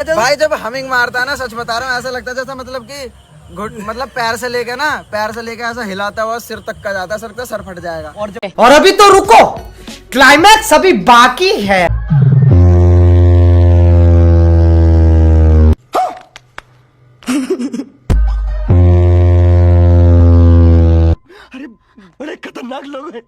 भाई जब हमिंग मारता है ना, सच बता रहा हूँ, ऐसा लगता है जैसा मतलब कि मतलब पैर से लेके ऐसा हिलाता हुआ सिर तक का जाता है, सर का सर फट जाएगा। और अभी तो रुको, क्लाइमैक्स अभी बाकी है। अरे बड़े खतरनाक लोग हैं।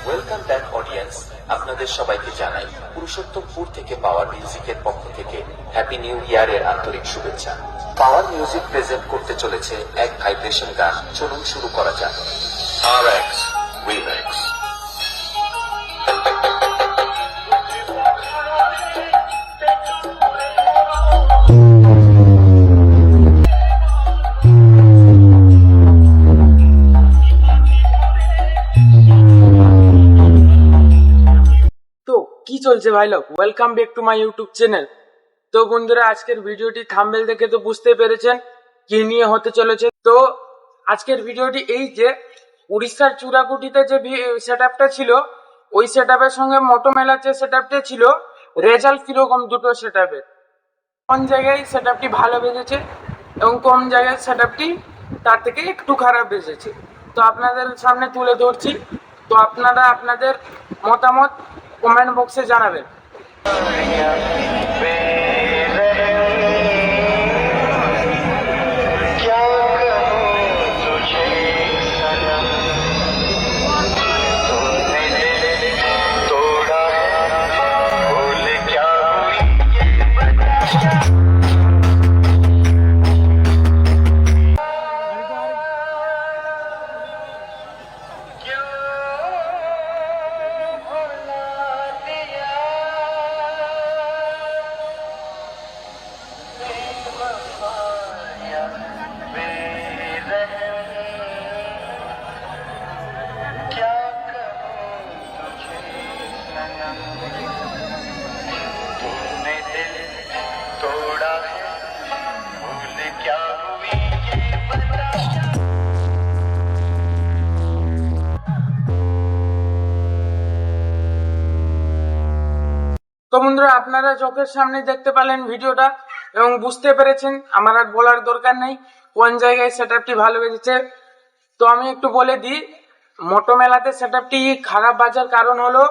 ওয়েলকাম ব্যাক অডিয়েন্স, আপনাদের সবাইকে জানাই পুরুষোত্তমপুর থেকে পাওয়ার মিউজিকের পক্ষ থেকে হ্যাপি নিউ ইয়ারের আন্তরিক শুভেচ্ছা। পাওয়ার মিউজিক প্রেজেন্ট করতে চলেছে এক ভাইব্রেশন গান, চলুন শুরু করা যাক। RX Remix। কি চলছে ভাই লোক, welcome back to my YouTube channel. তো বন্ধুরা, আজকের ভিডিওটি থাম্বনেল দেখে তো বুঝতে পেরেছেন কি নিয়ে হতে চলেছে। তো আজকের ভিডিওটি এই যে উড়িষ্যার চূড়াকুটিতে যে সেটআপটা ছিল, ওই সেটআপের সঙ্গে মোটো মেলার যে সেটআপটা ছিল, রেজাল্ট কিরকম দুটো সেটআপের, কোন জায়গায় সেটআপটি ভালো বেজেছে এবং কোন জায়গায় সেটআপটি তার থেকে একটু খারাপ বেজেছে, তো আপনাদের সামনে তুলে ধরছি। তো আপনারা আপনাদের মতামত কমেন্ট বক্সে জানাবেন। তো বন্ধুরা, আপনারা চোখের সামনে দেখতে পেলেন ভিডিওটা এবং বুঝতে পেরেছেন, আমার আর বলার দরকার নেই কোন জায়গায় সেটআপটি ভালো বেজেছে। তো আমি একটু বলে দিই, মোটো মেলাতে সেটআপটি খারাপ বাজার কারণ হলো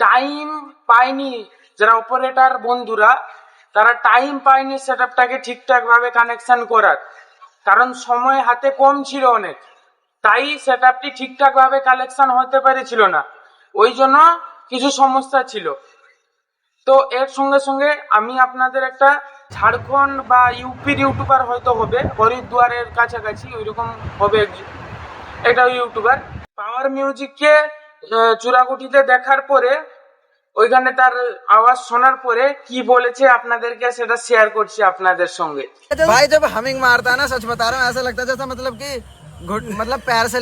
টাইম পায়নি, যারা অপারেটর বন্ধুরা তারা টাইম পায়নি সেটআপটাকে ঠিকঠাক ভাবে কানেকশন করার, কারণ সময় হাতে কম ছিল অনেক, তাই সেটআপটি ঠিকঠাক ভাবে কানেকশন হতে পেরেছিল না, ওই জন্য কিছু সমস্যা ছিল। তো এর সঙ্গে সঙ্গে আমি আপনাদের একটা ঝাড়খণ্ড বা ইউপির ইউটিউবার হয়তো হবে, হরিদ্বারের কাছাকাছি ওইরকম হবে একটা ইউটিউবার, পাওয়ার মিউজিককে চূড়াকুটিতে দেখার পরে ওইখানে তার আওয়াজ শোনার পরে কি বলেছে আপনাদেরকে সেটা শেয়ার করছি আপনাদের সঙ্গে। भाई जब हमिंग मारता है ना, सच बता रहा हूँ, ऐसा लगता है जैसा मतलब कि मतलब पैर से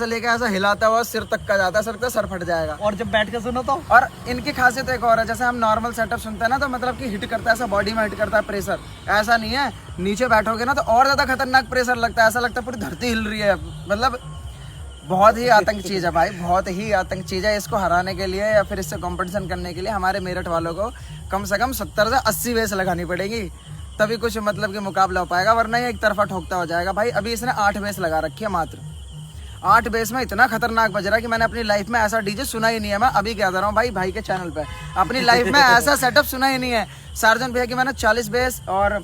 लेके ऐसा हिलाता हुआ सिर तक का जाता है, सर का सर फट जाएगा। और जब बैठ के सुनो तो, और इनकी खासियत एक और है, जैसे हम नॉर्मल सेटअप सुनते हैं ना, तो मतलब कि हिट करता है ऐसा बॉडी में, हिट करता है प्रेशर, ऐसा नहीं है। नीचे बैठोगे ना तो और ज्यादा खतरनाक प्रेशर लगता है, ऐसा लगता है पूरी धरती हिल रही है। मतलब बहुत ही आतंक चीज है भाई, बहुत ही आतंक चीज है। इसको हराने के लिए या फिर इससे कॉम्पिटिशन करने के लिए हमारे मेरठ वालों को कम से कम 70 से 80 बेस लगानी पड़ेगी, तभी कुछ मतलब कि मुकाबला हो पाएगा, वरना ये एक तरफा ठोकता हो जाएगा। भाई अभी इसने 8 बेस लगा रखी है, मात्र 8 बेस में इतना खतरनाक बज रहा है कि मैंने अपनी लाइफ में ऐसा डीजे सुना ही नहीं है। मैं अभी कह रहा हूँ भाई के चैनल पे, अपनी लाइफ में ऐसा सेटअप सुना ही नहीं है। सार्जन भैया की मैंने 40 बेस और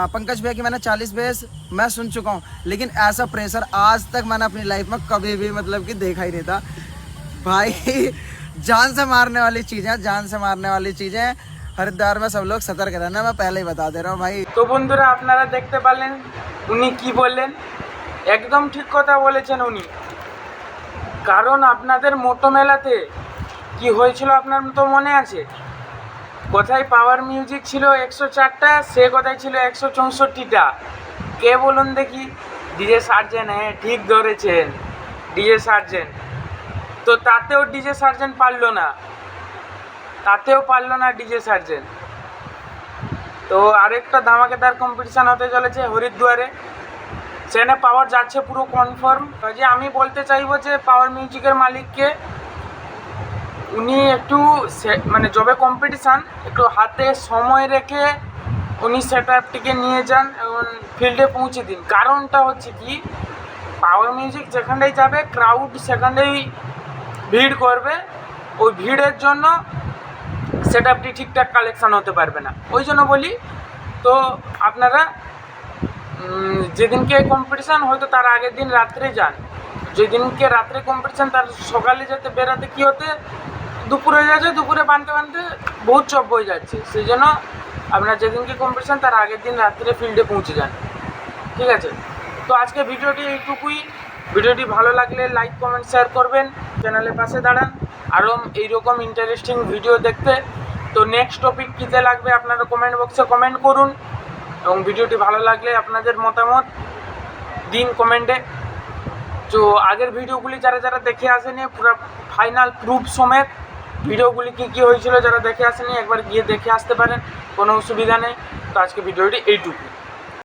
पंकज भैया की मैंने 40 बेस मैं सुन चुका हूँ, लेकिन ऐसा प्रेशर आज तक मैंने अपनी लाइफ में कभी भी मतलब कि देखा ही नहीं था। भाई जान से मारने वाली चीजें, जान से मारने वाली चीजें। हरिद्वार में सब लोग सतर्क रहना, मैं पहले ही बता दे रहा हूँ भाई। তো বন্ধুরা, আপনারা দেখতে পারলেন উনি কি বললেন, একদম ঠিক কথা বলেছেন উনি, কারণ আপনাদের মোটো মেলাতে কি হয়েছিল আপনার তো মনে আছে, কোথায় পাওয়ার মিউজিক ছিল 104টা, সে কোথায় ছিল 164টা। কে বলুন দেখি? ডিজে সার্জেন, হ্যাঁ ঠিক ধরেছেন। DJ sergeant. তো তাতেও ডিজে সার্জেন্ট পারলো না ডিজে সার্জেন্ট। তো আরেকটা ধামাকেদার কম্পিটিশান হতে চলেছে হরিদ্বারে, সেখানে পাওয়ার যাচ্ছে পুরো কনফার্ম। যে আমি বলতে চাইবো যে পাওয়ার মিউজিকের মালিককে উনি একটু মানে যবে কম্পিটিশান একটু হাতে সময় রেখে উনি সেট আপটিকে নিয়ে যান এবং ফিল্ডে পৌঁছে দিন। কারণটা হচ্ছে কি, পাওয়ার মিউজিক যেখানেই যাবে ক্রাউড সেখানেই ভিড় করবে, ওই ভিড়ের জন্য সেট আপটি ঠিকঠাক কালেকশান হতে পারবে না। ওই জন্য বলি, তো আপনারা যেদিনকে কম্পিটিশান হয়তো তার আগের দিন রাত্রে যান, যেদিনকে রাত্রে কম্পিটিশান তার সকালে যেতে বেরাতে কী হতে দুপুর হয়ে যাচ্ছে, দুপুরে বানতে বহুত চপ হয়ে যাচ্ছে। সেই জন্য আপনার যেদিনকে কম্পিটিশান তার আগের দিন রাত্রে ফিল্ডে পৌঁছে যান, ঠিক আছে? তো আজকে ভিডিওটি এইটুকুই। ভিডিওটি ভালো লাগলে লাইক কমেন্ট শেয়ার করবেন, চ্যানেলের পাশে দাঁড়ান আরও এইরকম ইন্টারেস্টিং ভিডিও দেখতে। তো নেক্সট টপিক কীতে লাগবে আপনারা কমেন্ট বক্সে কমেন্ট করুন, এবং ভিডিওটি ভালো লাগলে আপনাদের মতামত দিন কমেন্টে। তো আগের ভিডিওগুলি যারা দেখে আসেনি পুরো ফাইনাল প্রুফ সমেত ভিডিওগুলি কী হয়েছিল যারা দেখে আসেনি একবার গিয়ে দেখে আসতে পারেন, কোনো অসুবিধা নেই। তো আজকে ভিডিওটি এইটুকু।